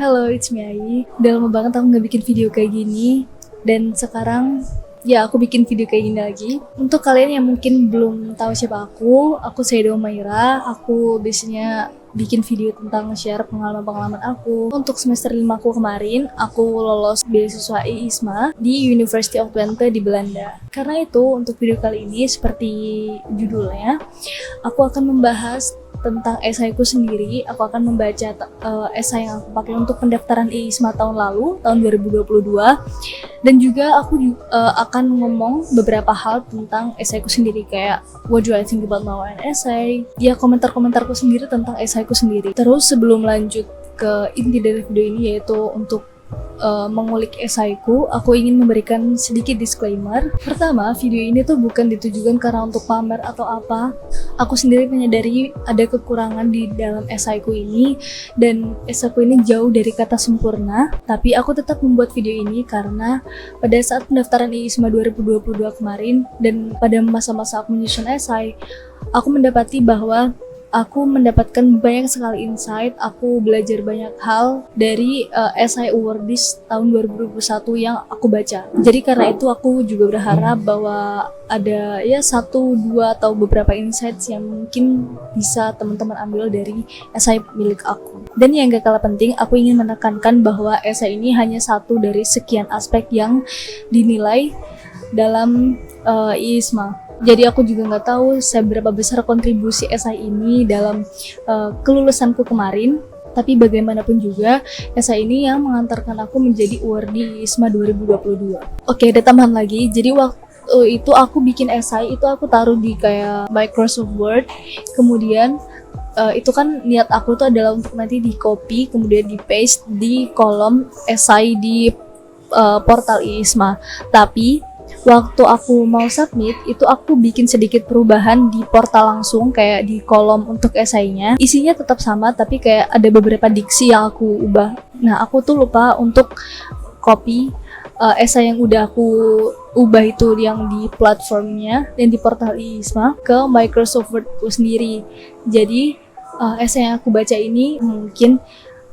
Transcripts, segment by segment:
Halo, it's me Ai. Udah lama banget aku nggak bikin video kayak gini. Dan sekarang, ya aku bikin video kayak gini lagi. Untuk kalian yang mungkin belum tahu siapa aku Saido Maira. Aku biasanya bikin video tentang share pengalaman-pengalaman aku. Untuk semester 5 aku kemarin, aku lolos beasiswa IISMA di University of Twente di Belanda. Karena itu, untuk video kali ini, seperti judulnya, aku akan membahas tentang esaiku sendiri. Aku akan membaca esai yang aku pakai untuk pendaftaran IISMA tahun lalu, tahun 2022. Dan juga aku akan ngomong beberapa hal tentang esaiku sendiri, kayak what do I think about my essay, ya komentar-komentarku sendiri tentang esaiku sendiri. Terus sebelum lanjut ke inti dari video ini, yaitu untuk mengulik esaiku, aku ingin memberikan sedikit disclaimer. Pertama, video ini tuh bukan ditujukan karena untuk pamer atau apa. Aku sendiri menyadari ada kekurangan di dalam esaiku ini, dan esaiku ini jauh dari kata sempurna. Tapi aku tetap membuat video ini karena pada saat pendaftaran IISMA 2022 kemarin, dan pada masa-masa aku menyusun esai, aku mendapati bahwa aku mendapatkan banyak sekali insight. Aku belajar banyak hal dari esai awardis tahun 2021 yang aku baca. Jadi karena itu aku juga berharap bahwa ada ya 1, 2 atau beberapa insights yang mungkin bisa teman-teman ambil dari esai milik aku. Dan yang gak kalah penting, aku ingin menekankan bahwa esai ini hanya satu dari sekian aspek yang dinilai dalam IISMA. Jadi aku juga nggak tahu seberapa besar kontribusi esai ini dalam kelulusanku kemarin. Tapi bagaimanapun juga, esai ini yang mengantarkan aku menjadi awardee IISMA 2022. Oke, ada tambahan lagi. Jadi waktu itu aku bikin esai, itu aku taruh di kayak Microsoft Word. Kemudian itu kan niat aku tuh adalah untuk nanti di copy, kemudian di paste di kolom esai di portal IISMA. Tapi waktu aku mau submit, itu aku bikin sedikit perubahan di portal langsung, kayak di kolom untuk esainya. Isinya tetap sama, tapi kayak ada beberapa diksi yang aku ubah. Nah, aku tuh lupa untuk copy esai yang udah aku ubah itu yang di platformnya dan di portal IISMA ke Microsoft Wordku sendiri. Jadi esai yang aku baca ini mungkin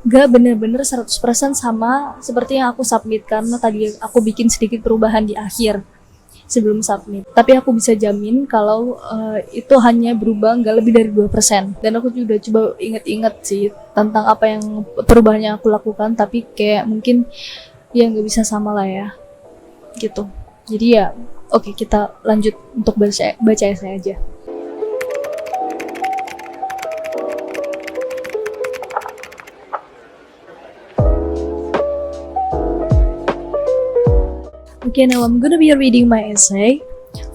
gak bener-bener 100% sama seperti yang aku submit, karena tadi aku bikin sedikit perubahan di akhir sebelum submit. Tapi aku bisa jamin kalau itu hanya berubah gak lebih dari 2%. Dan aku juga coba inget-inget sih tentang apa yang perubahan yang aku lakukan, tapi kayak mungkin ya gak bisa sama lah ya gitu. Jadi ya oke, kita lanjut untuk baca essay aja. Okay, now I'm gonna be reading my essay.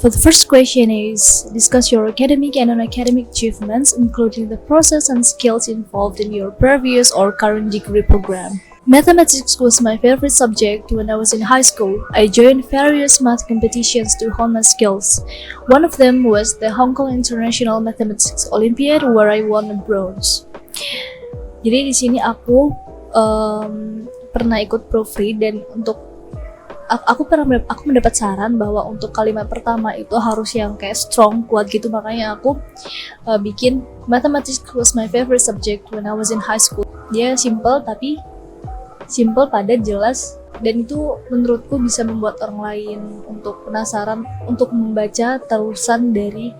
For the first question is, discuss your academic and non-academic achievements, including the process and skills involved in your previous or current degree program. Mathematics was my favorite subject when I was in high school. I joined various math competitions to hone my skills. One of them was the Hong Kong International Mathematics Olympiad, where I won a bronze. Jadi di sini aku pernah ikut proofread, dan untuk aku mendapat saran bahwa untuk kalimat pertama itu harus yang kayak strong, kuat gitu. Makanya aku bikin mathematics was my favorite subject when I was in high school. Dia simple, tapi simple, padat, jelas, dan itu menurutku bisa membuat orang lain untuk penasaran untuk membaca terusan dari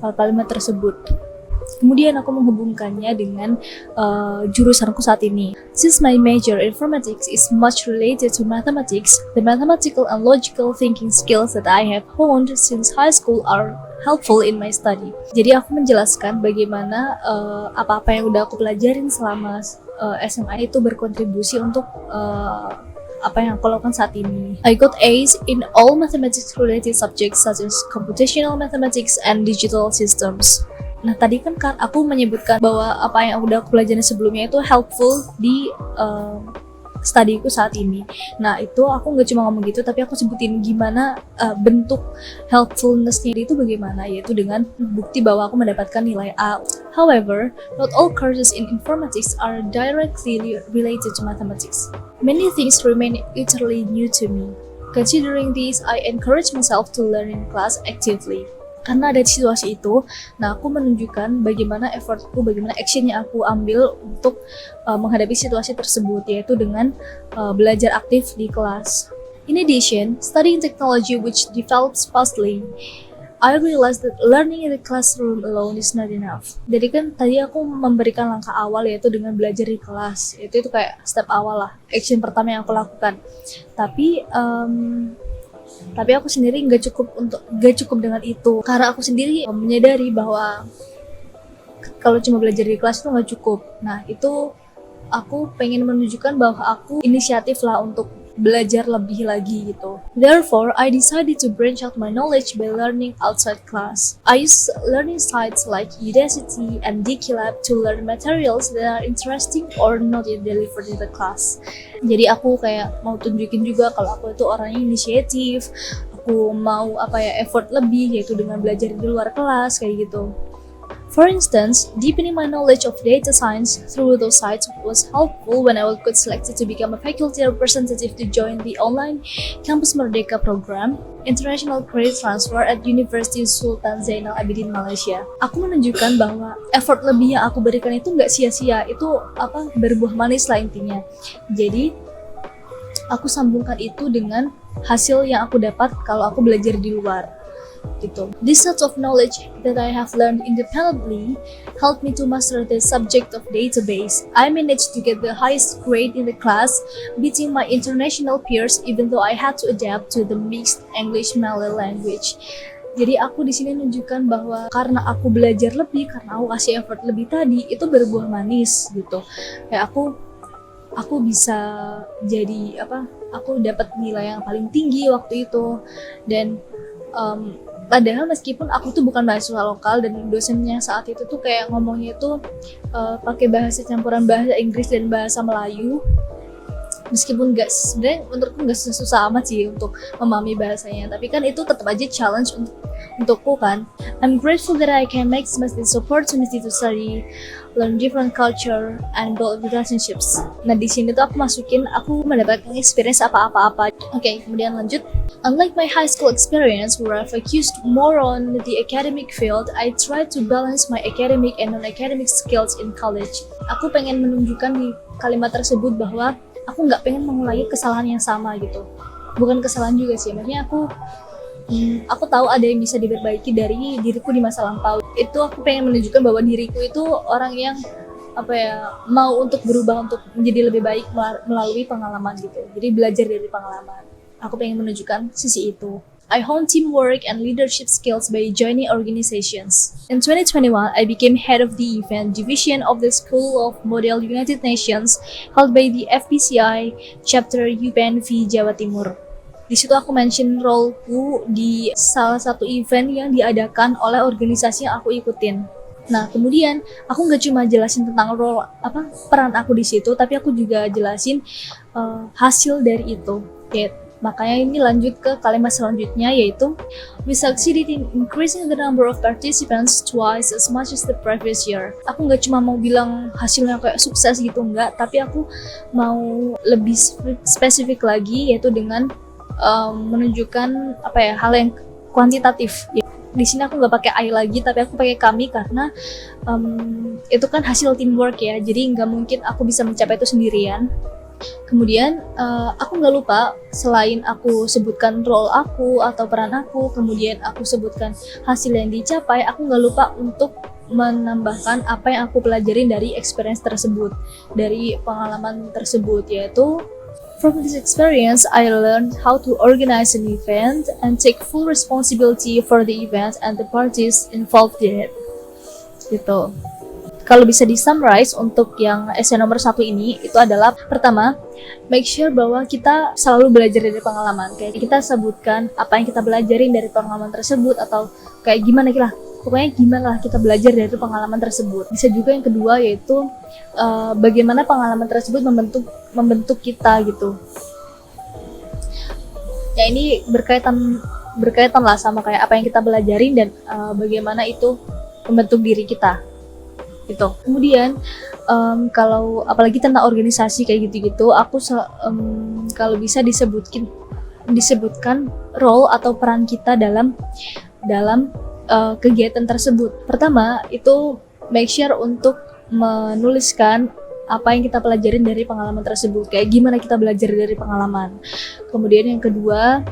kalimat tersebut. Kemudian aku menghubungkannya dengan jurusanku saat ini. Since my major informatics is much related to mathematics, the mathematical and logical thinking skills that I have honed since high school are helpful in my study. Jadi aku menjelaskan bagaimana apa-apa yang udah aku pelajarin selama SMA itu berkontribusi untuk apa yang aku lakukan saat ini. I got A's in all mathematics related subjects such as computational mathematics and digital systems. Nah, tadi kan aku menyebutkan bahwa apa yang udah aku pelajarin sebelumnya itu helpful di studiku saat ini. Nah, itu aku nggak cuma ngomong gitu, tapi aku sebutin gimana bentuk helpfulness-nya itu bagaimana, yaitu dengan bukti bahwa aku mendapatkan nilai A. However, not all courses in informatics are directly related to mathematics. Many things remain utterly new to me. Considering this, I encourage myself to learn in class actively. karena ada situasi itu, nah aku menunjukkan bagaimana effortku, bagaimana action yang aku ambil untuk menghadapi situasi tersebut, yaitu dengan belajar aktif di kelas. In addition, studying technology which develops fastly, I realized that learning in the classroom alone is not enough. Jadi kan tadi aku memberikan langkah awal yaitu dengan belajar di kelas. Itu kayak step awal lah, action pertama yang aku lakukan. Tapi aku sendiri nggak cukup dengan itu, karena aku sendiri menyadari bahwa kalau cuma belajar di kelas itu nggak cukup. Nah itu aku pengen menunjukkan bahwa aku inisiatif lah untuk belajar lebih lagi gitu. Therefore, I decided to branch out my knowledge by learning outside class. I use learning sites like Udacity and Dikilab to learn materials that are interesting or not yet delivered in the class. Jadi aku kayak mau tunjukin juga kalau aku itu orangnya inisiatif, aku mau effort lebih, yaitu dengan belajar di luar kelas kayak gitu. For instance, deepening my knowledge of data science through those sites was helpful when I got selected to become a faculty representative to join the online Campus Merdeka program, International Credit Transfer at University Sultan Zainal Abidin, Malaysia. Aku menunjukkan bahwa effort lebih yang aku berikan itu nggak sia-sia, itu berbuah manis lah intinya. Jadi, aku sambungkan itu dengan hasil yang aku dapat kalau aku belajar di luar. Gitu. This set of knowledge that I have learned independently helped me to master the subject of database. I managed to get the highest grade in the class, beating my international peers even though I had to adapt to the mixed English Malay language. Jadi aku di sini menunjukkan bahwa karena aku belajar lebih, karena aku kasih effort lebih tadi, itu berbuah manis gitu. Kayak aku bisa jadi aku dapat nilai yang paling tinggi waktu itu. Dan padahal meskipun aku tuh bukan mahasiswa lokal dan dosennya saat itu tuh kayak ngomongnya tuh pakai bahasa campuran bahasa Inggris dan bahasa Melayu, meskipun sebenarnya menurutku nggak susah amat sih untuk memahami bahasanya, tapi kan itu tetap aja challenge untukku kan. I'm grateful that I can maximize this opportunity to study, learn different culture, and build relationships. Nah di sini tuh aku mendapatkan experience apa-apa. Oke, kemudian lanjut. Unlike my high school experience where I focused more on the academic field, I tried to balance my academic and non-academic skills in college. Aku pengen menunjukkan di kalimat tersebut bahwa aku nggak pengen mengulangi kesalahan yang sama gitu. Bukan kesalahan juga sih, maksudnya aku tahu ada yang bisa diperbaiki dari diriku di masa lampau. Itu aku pengen menunjukkan bahwa diriku itu orang yang mau untuk berubah, untuk menjadi lebih baik melalui pengalaman gitu. Jadi belajar dari pengalaman. Aku pengen menunjukkan sisi itu. I honed teamwork and leadership skills by joining organizations. In 2021, I became head of the event division of the School of Model United Nations held by the FPCI chapter UPNV Jawa Timur. Di situ aku mention roleku di salah satu event yang diadakan oleh organisasi yang aku ikutin. Nah, kemudian aku nggak cuma jelasin tentang peran aku di situ, tapi aku juga jelasin hasil dari itu. Makanya ini lanjut ke kalimat selanjutnya, yaitu we succeeded in increasing the number of participants twice as much as the previous year. Aku nggak cuma mau bilang hasilnya kayak sukses gitu, enggak, tapi aku mau lebih spesifik lagi, yaitu dengan menunjukkan hal yang kuantitatif. Di sini aku nggak pakai I lagi, tapi aku pakai kami karena itu kan hasil teamwork ya, jadi nggak mungkin aku bisa mencapai itu sendirian. Kemudian aku nggak lupa, selain aku sebutkan role aku atau peran aku, kemudian aku sebutkan hasil yang dicapai, aku nggak lupa untuk menambahkan apa yang aku pelajarin dari experience tersebut, dari pengalaman tersebut, yaitu from this experience I learned how to organize an event and take full responsibility for the event and the parties involved in it. Gitu. Kalau bisa di-summarize untuk yang essay nomor 1 ini, itu adalah pertama, make sure bahwa kita selalu belajar dari pengalaman. Kayak kita sebutkan apa yang kita belajarin dari pengalaman tersebut, atau kayak gimana kita belajar dari pengalaman tersebut. Bisa juga yang kedua, yaitu bagaimana pengalaman tersebut membentuk kita gitu. Ya ini berkaitan lah sama kayak apa yang kita belajarin dan bagaimana itu membentuk diri kita. Gitu. Kemudian kalau apalagi tentang organisasi kayak gitu-gitu, aku kalau bisa disebutkan role atau peran kita dalam kegiatan tersebut. Pertama, itu make sure untuk menuliskan apa yang kita pelajarin dari pengalaman tersebut, kayak gimana kita belajar dari pengalaman. Kemudian yang kedua,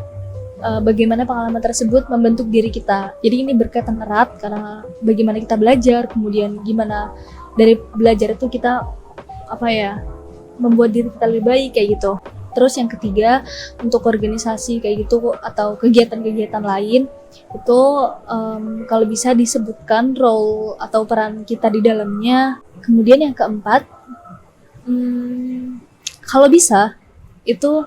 bagaimana pengalaman tersebut membentuk diri kita. Jadi ini berkaitan erat karena bagaimana kita belajar, kemudian gimana dari belajar itu kita membuat diri kita lebih baik kayak gitu. Terus yang ketiga, untuk organisasi kayak gitu atau kegiatan-kegiatan lain itu kalau bisa disebutkan role atau peran kita di dalamnya. Kemudian yang keempat, kalau bisa itu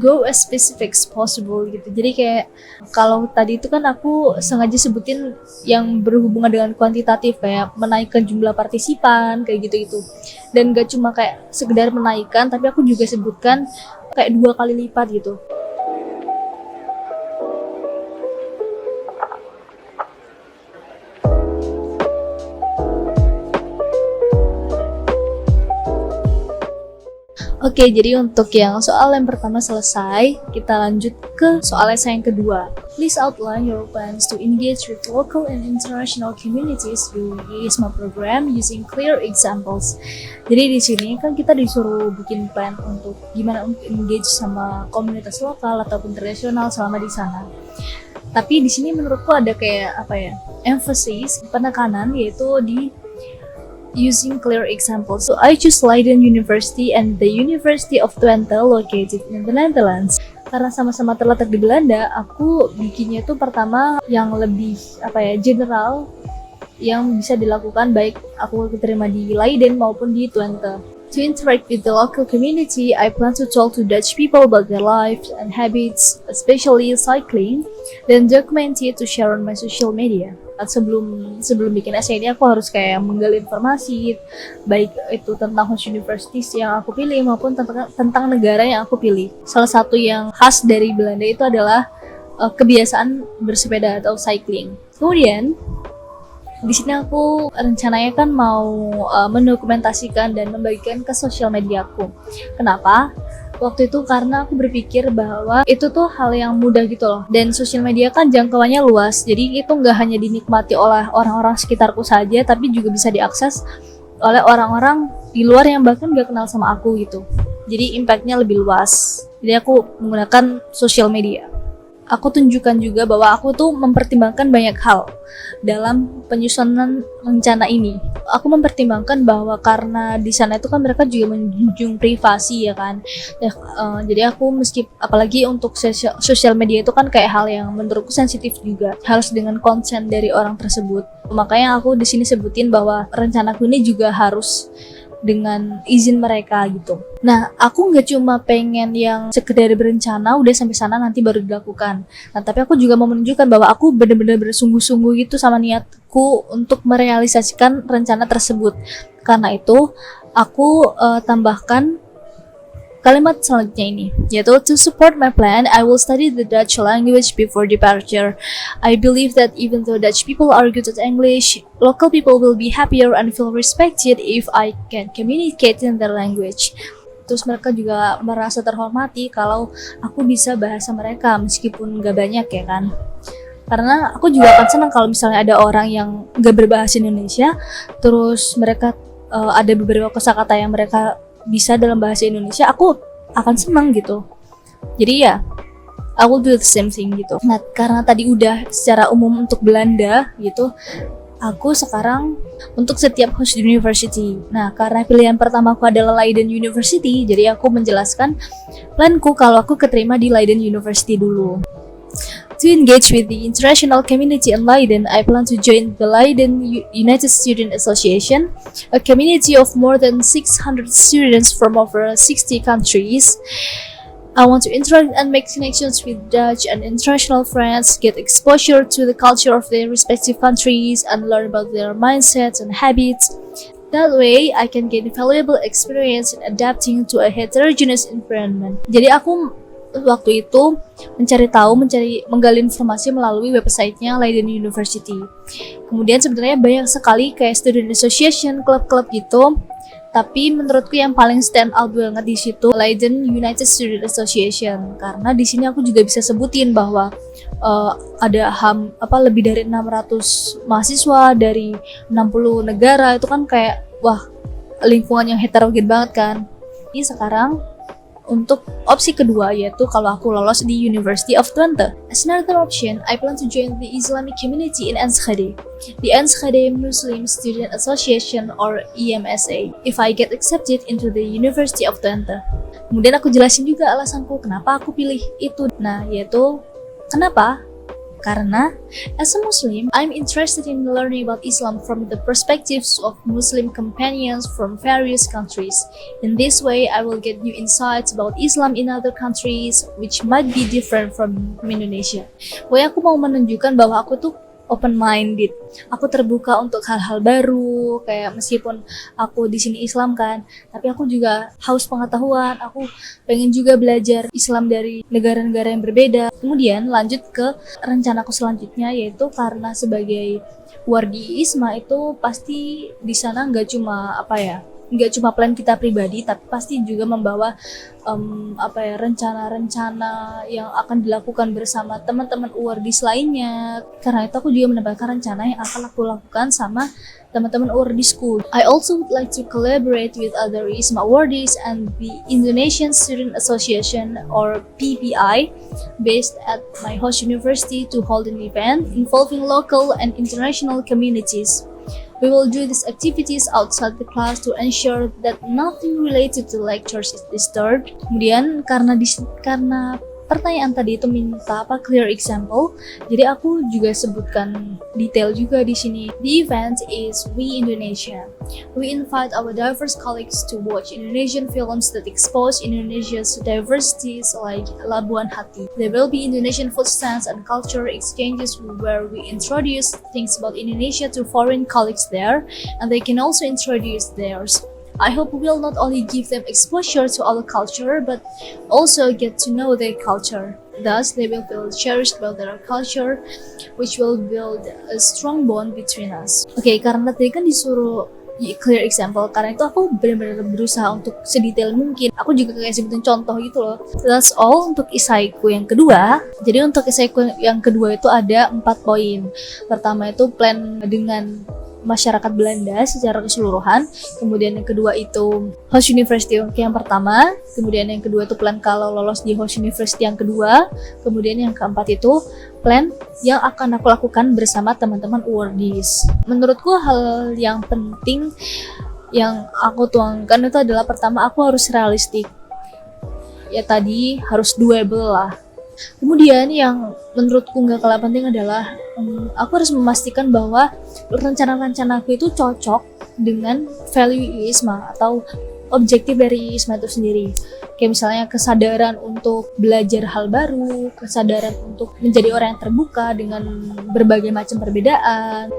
go as specific as possible gitu. Jadi kayak kalau tadi itu kan aku sengaja sebutin yang berhubungan dengan kuantitatif, kayak menaikkan jumlah partisipan kayak gitu-gitu. Dan gak cuma kayak sekedar menaikkan, tapi aku juga sebutkan kayak 2 kali lipat gitu. Oke, jadi untuk yang soal yang pertama selesai, kita lanjut ke soal essay yang kedua. Please outline your plans to engage with local and international communities through the ISMA program using clear examples. Jadi di sini kan kita disuruh bikin plan untuk gimana untuk engage sama komunitas lokal ataupun internasional selama di sana. Tapi di sini menurutku ada kayak emphasis, penekanan, yaitu di using clear examples. So I choose Leiden University and the University of Twente located in the Netherlands. Karena sama-sama terletak di Belanda, aku bikinnya itu pertama yang lebih general, yang bisa dilakukan baik aku keterima di Leiden maupun di Twente. To interact with the local community, I plan to talk to Dutch people about their lives and habits, especially cycling, then document it to share on my social media. Sebelum bikin essay ini, aku harus kayak menggali informasi, baik itu tentang host universities yang aku pilih maupun tentang negara yang aku pilih. Salah satu yang khas dari Belanda itu adalah kebiasaan bersepeda atau cycling. Kemudian di sini aku rencananya kan mau mendokumentasikan dan membagikan ke sosial media aku. Kenapa? Waktu itu karena aku berpikir bahwa itu tuh hal yang mudah gitu loh. Dan sosial media kan jangkauannya luas. Jadi itu nggak hanya dinikmati oleh orang-orang sekitarku saja, tapi juga bisa diakses oleh orang-orang di luar yang bahkan nggak kenal sama aku gitu. Jadi impactnya lebih luas. Jadi aku menggunakan sosial media. Aku tunjukkan juga bahwa aku tuh mempertimbangkan banyak hal dalam penyusunan rencana ini. Aku mempertimbangkan bahwa karena di sana itu kan mereka juga menjunjung privasi ya kan. Jadi aku apalagi untuk sosial media itu kan kayak hal yang menurutku sensitif juga, harus dengan consent dari orang tersebut. Makanya aku di sini sebutin bahwa rencanaku ini juga harus dengan izin mereka gitu. Nah, aku nggak cuma pengen yang sekedar berencana udah sampai sana nanti baru dilakukan. Nah, tapi aku juga mau menunjukkan bahwa aku benar-benar bersungguh-sungguh gitu sama niatku untuk merealisasikan rencana tersebut. Karena itu, aku tambahkan kalimat selanjutnya ini, yaitu to support my plan, I will study the Dutch language before departure. I believe that even though Dutch people are good at English, local people will be happier and feel respected if I can communicate in their language. Terus mereka juga merasa terhormati kalau aku bisa bahasa mereka meskipun gak banyak ya kan. Karena aku juga akan senang kalau misalnya ada orang yang gak berbahasa Indonesia, terus mereka ada beberapa kosakata yang mereka bisa dalam bahasa Indonesia, aku akan senang gitu. Jadi ya, I will do the same thing gitu. Nah, karena tadi udah secara umum untuk Belanda gitu, aku sekarang untuk setiap host university. Nah, karena pilihan pertamaku adalah Leiden University, jadi aku menjelaskan planku kalau aku keterima di Leiden University dulu. To engage with the international community in Leiden, I plan to join the Leiden United Student Association, a community of more than 600 students from over 60 countries. I want to interact and make connections with Dutch and international friends, get exposure to the culture of their respective countries, and learn about their mindsets and habits. That way, I can gain valuable experience in adapting to a heterogeneous environment. Jadi aku waktu itu menggali informasi melalui websitenya Leiden University. Kemudian sebenarnya banyak sekali kayak student association, klub-klub gitu. Tapi menurutku yang paling stand out banget di situ Leiden United Student Association, karena di sini aku juga bisa sebutin bahwa ada lebih dari 600 mahasiswa dari 60 negara. Itu kan kayak wah, lingkungan yang heterogen banget kan. Ini sekarang untuk opsi kedua, yaitu kalau aku lolos di University of Twente. As another option, I plan to join the Islamic community in Enschede, the Enschede Muslim Student Association or EMSA, if I get accepted into the University of Twente. Kemudian aku jelasin juga alasanku kenapa aku pilih itu. Nah, yaitu kenapa? Karena as a Muslim, I'm interested in learning about Islam from the perspectives of Muslim companions from various countries. In this way, I will get new insights about Islam in other countries, which might be different from Indonesia. Pokoknya aku mau menunjukkan bahwa aku tuh open-minded. Aku terbuka untuk hal-hal baru, kayak meskipun aku di sini Islam kan, tapi aku juga haus pengetahuan. Aku pengen juga belajar Islam dari negara-negara yang berbeda. Kemudian lanjut ke rencanaku selanjutnya, yaitu karena sebagai wardi ISMA itu pasti di sana nggak cuma plan kita pribadi, tapi pasti juga membawa rencana-rencana yang akan dilakukan bersama teman-teman UWARDIS lainnya. Karena itu aku juga menambahkan rencana yang akan aku lakukan sama teman-teman UWARDISku. I also would like to collaborate with other ISMA UWARDIS and the Indonesian Student Association or PPI based at my host university to hold an event involving local and international communities. We will do these activities outside the class to ensure that nothing related to lectures is disturbed. Kemudian karena pertanyaan tadi itu minta clear example, jadi aku juga sebutkan detail juga di sini. The event is We Indonesia. We invite our diverse colleagues to watch Indonesian films that expose Indonesia's diversities like Labuan Hati. There will be Indonesian food stands and cultural exchanges where we introduce things about Indonesia to foreign colleagues there, and they can also introduce theirs. I hope we'll not only give them exposure to our culture, but also get to know their culture. Thus, they will feel cherished by their culture, which will build a strong bond between us. Oke, karena tadi kan disuruh clear example, karena itu aku benar-benar berusaha untuk sedetail mungkin. Aku juga kayak sebutin contoh gitu loh. That's all untuk esaiku yang kedua. Jadi untuk esaiku yang kedua itu ada 4 poin. Pertama itu plan dengan masyarakat Belanda secara keseluruhan. Kemudian yang kedua itu host university yang pertama. Kemudian yang kedua itu plan kalau lolos di host university yang kedua. Kemudian yang keempat itu plan yang akan aku lakukan bersama teman-teman UWARDIS. Menurutku hal yang penting yang aku tuangkan itu adalah pertama, aku harus realistik. Ya tadi harus doable lah. Kemudian yang menurutku nggak kalah penting adalah aku harus memastikan bahwa rencana-rencanaku itu cocok dengan value ISMA atau objektif dari ISMA itu sendiri. Kayak misalnya kesadaran untuk belajar hal baru, kesadaran untuk menjadi orang yang terbuka dengan berbagai macam perbedaan.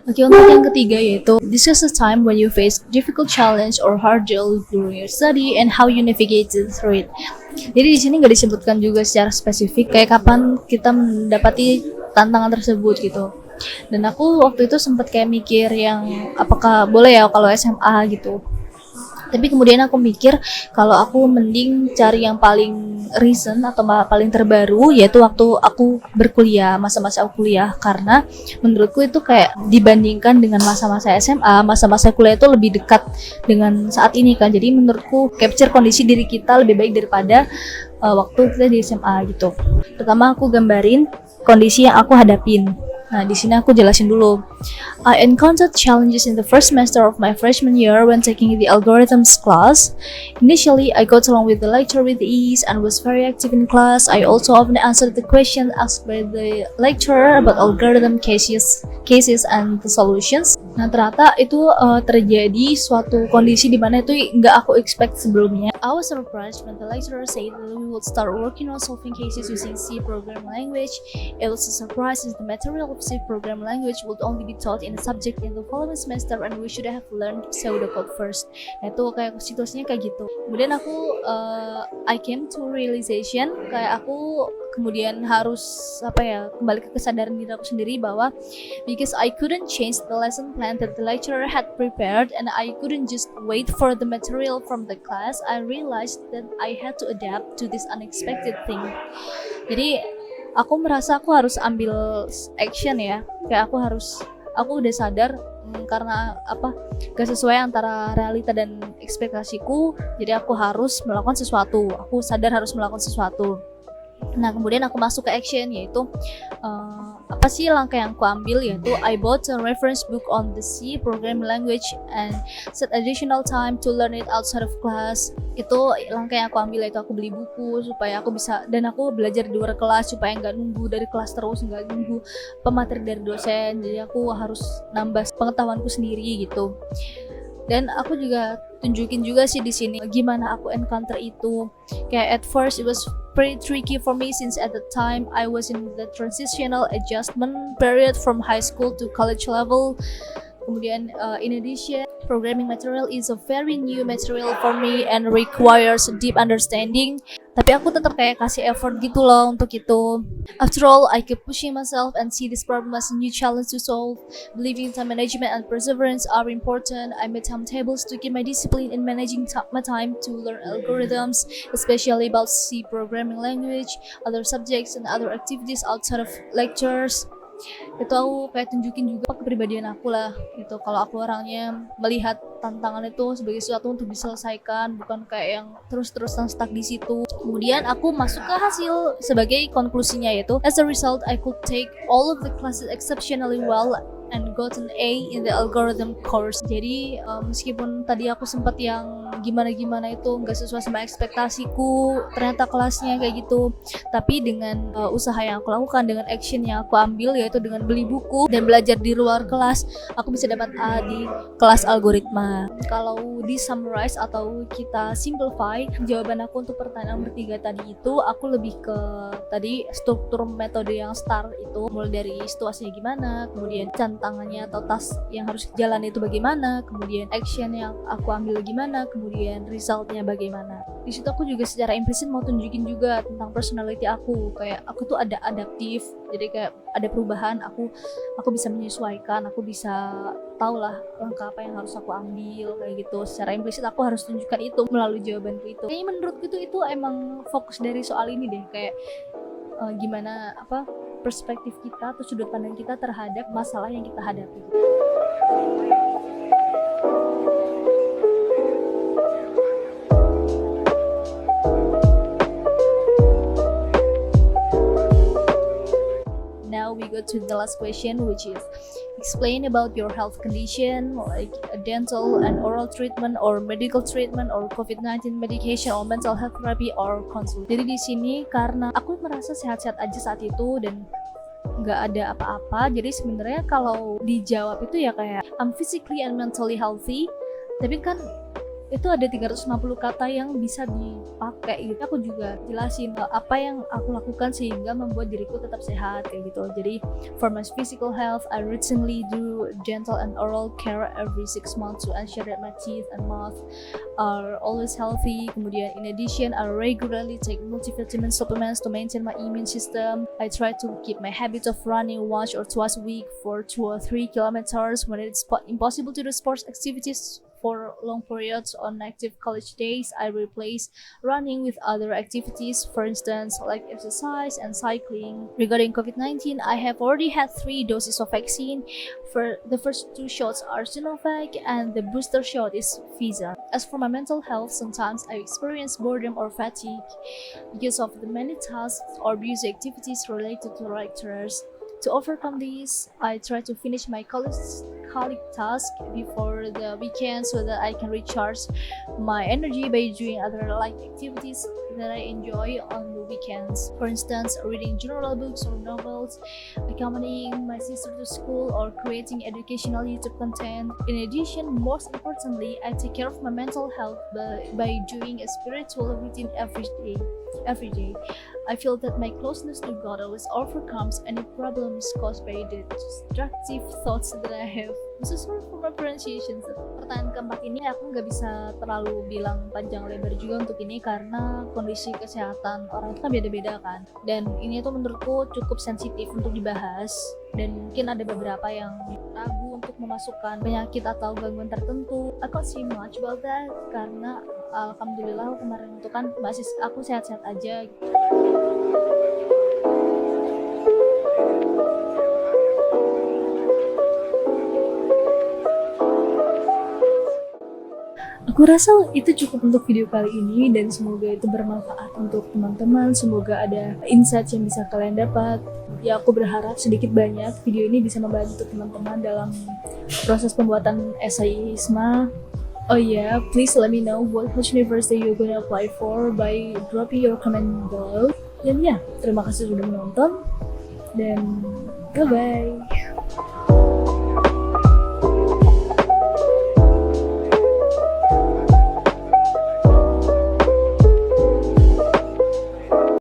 Oke, untuk yang ketiga yaitu discuss the time when you face difficult challenge or hurdle during your study and how you navigate through it. Jadi di sini nggak disebutkan juga secara spesifik kayak kapan kita mendapati tantangan tersebut gitu. Dan aku waktu itu sempat kayak mikir yang apakah boleh ya kalau SMA gitu. Tapi kemudian aku mikir kalau aku mending cari yang paling recent atau paling terbaru, yaitu waktu aku berkuliah, masa-masa aku kuliah. Karena menurutku itu kayak dibandingkan dengan masa-masa SMA, masa-masa kuliah itu lebih dekat dengan saat ini kan. Jadi menurutku capture kondisi diri kita lebih baik daripada waktu kita di SMA gitu. Pertama aku gambarin kondisi yang aku hadapin. Nah, di sini aku jelasin dulu. I encountered challenges in the first semester of my freshman year when taking the algorithms class. Initially, I got along with the lecturer with ease and was very active in class. I also often answered the questions asked by the lecturer about algorithm cases and the solutions. Nah, ternyata itu terjadi suatu kondisi di mana itu nggak aku expect sebelumnya. I was surprised when the lecturer said that we would start working on solving cases using C programming language. It was a surprise since the material of C programming language would only be taught in a subject in the following semester and we should have learned pseudocode first. Nah itu kayak situasinya kayak gitu. Kemudian aku I came to realization kayak aku kemudian harus kembali ke kesadaran diri aku sendiri bahwa because I couldn't change the lesson plan that the lecturer had prepared and I couldn't just wait for the material from the class, I realized that I had to adapt to this unexpected thing. Jadi aku merasa aku harus ambil action ya, kayak aku udah sadar karena gak sesuai antara realita dan ekspektasiku, jadi aku harus melakukan sesuatu, aku sadar harus melakukan sesuatu. Nah kemudian aku masuk ke action, yaitu apa sih langkah yang aku ambil, yaitu I bought a reference book on the C programming language and set additional time to learn it outside of class. Itu langkah yang aku ambil, yaitu aku beli buku supaya aku bisa, dan aku belajar di luar kelas supaya nggak nunggu dari kelas terus, nggak nunggu pemateri dari dosen, jadi aku harus nambah pengetahuanku sendiri gitu. Dan aku juga tunjukin juga sih di sini gimana aku encounter itu. Kayak at first it was pretty tricky for me since at the time I was in the transitional adjustment period from high school to college level. Kemudian in addition, programming material is a very new material for me and requires deep understanding. Tapi aku tetap kayak kasih effort gitu loh untuk itu. After all, I keep pushing myself and see this problem as a new challenge to solve. Believing time management and perseverance are important. I made timetables to keep my discipline in managing my time to learn algorithms, especially about C programming language, other subjects, and other activities outside of lectures. Itu aku kayak tunjukin juga kepribadian aku lah gitu, kalau aku orangnya melihat tantangan itu sebagai sesuatu untuk diselesaikan, bukan kayak yang terus-terusan stuck di situ. Kemudian aku masuk ke hasil sebagai konklusinya, yaitu as a result I could take all of the classes exceptionally well and got an A in the algorithm course. Jadi meskipun tadi aku sempat yang gimana-gimana itu nggak sesuai sama ekspektasiku, ternyata kelasnya kayak gitu, tapi dengan usaha yang aku lakukan, dengan action yang aku ambil, yaitu dengan beli buku dan belajar di luar kelas, aku bisa dapat A di kelas algoritma. Kalau di summarize atau kita simplify, jawaban aku untuk pertanyaan bertiga tadi itu, aku lebih ke tadi struktur metode yang STAR itu, mulai dari situasinya gimana, kemudian tantangannya atau task yang harus jalan itu bagaimana, kemudian action yang aku ambil gimana, kemudian resultnya bagaimana. Di situ aku juga secara implisit mau tunjukin juga tentang personality aku, kayak aku tuh ada adaptif, jadi kayak ada perubahan, aku bisa menyesuaikan, aku bisa tahu lah langkah apa yang harus aku ambil kayak gitu. Secara implisit aku harus tunjukkan itu melalui jawabanku itu. Kayaknya menurutku itu emang fokus dari soal ini deh, kayak gimana perspektif kita atau sudut pandang kita terhadap masalah yang kita hadapi. Now we go to the last question, which is explain about your health condition, like a dental and oral treatment or medical treatment or COVID-19 medication or mental health therapy or consult. Jadi di sini karena aku merasa sehat-sehat aja saat itu dan nggak ada apa-apa, jadi sebenarnya kalau dijawab itu ya kayak I'm physically and mentally healthy, tapi kan itu ada 350 kata yang bisa dipakai gitu. Aku juga jelasin apa yang aku lakukan sehingga membuat diriku tetap sehat kayak gitu. Jadi for my physical health, I routinely do dental and oral care every 6 months to ensure that my teeth and mouth are always healthy. Kemudian in addition, I regularly take multivitamin supplements to maintain my immune system. I try to keep my habit of running once or twice a week for 2 or 3 kilometers when it's impossible to do sports activities for long periods on active college days. I replace running with other activities, for instance, like exercise and cycling. Regarding COVID-19, I have already had 3 doses of vaccine. For the first 2 shots are Sinovac and the booster shot is Pfizer. As for my mental health, sometimes I experience boredom or fatigue because of the many tasks or busy activities related to lectures. To overcome this, I try to finish my college task before the weekend so that I can recharge my energy by doing other light activities that I enjoy on the weekends. For instance, reading general books or novels, accompanying my sister to school, or creating educational YouTube content. In addition, most importantly, I take care of my mental health by doing a spiritual routine every day. I feel that my closeness to God always overcomes any problems caused by the destructive thoughts that I have. I'm so sorry for my pronunciation. Pertanyaan keempat ini aku nggak bisa terlalu bilang panjang lebar juga untuk ini karena kondisi kesehatan orang itu kan beda-beda kan. Dan ini tuh menurutku cukup sensitif untuk dibahas. Dan mungkin ada beberapa yang ragu untuk memasukkan penyakit atau gangguan tertentu. I can't say much about that karena alhamdulillah kemarin itu kan masih aku sehat-sehat aja. Aku rasa itu cukup untuk video kali ini dan semoga itu bermanfaat untuk teman-teman. Semoga ada insight yang bisa kalian dapat. Ya, aku berharap sedikit banyak video ini bisa membantu teman-teman dalam proses pembuatan esai ISMA. Oh yeah, please let me know what university you're gonna apply for by dropping your comment below. Dan ya, terima kasih sudah menonton dan bye-bye.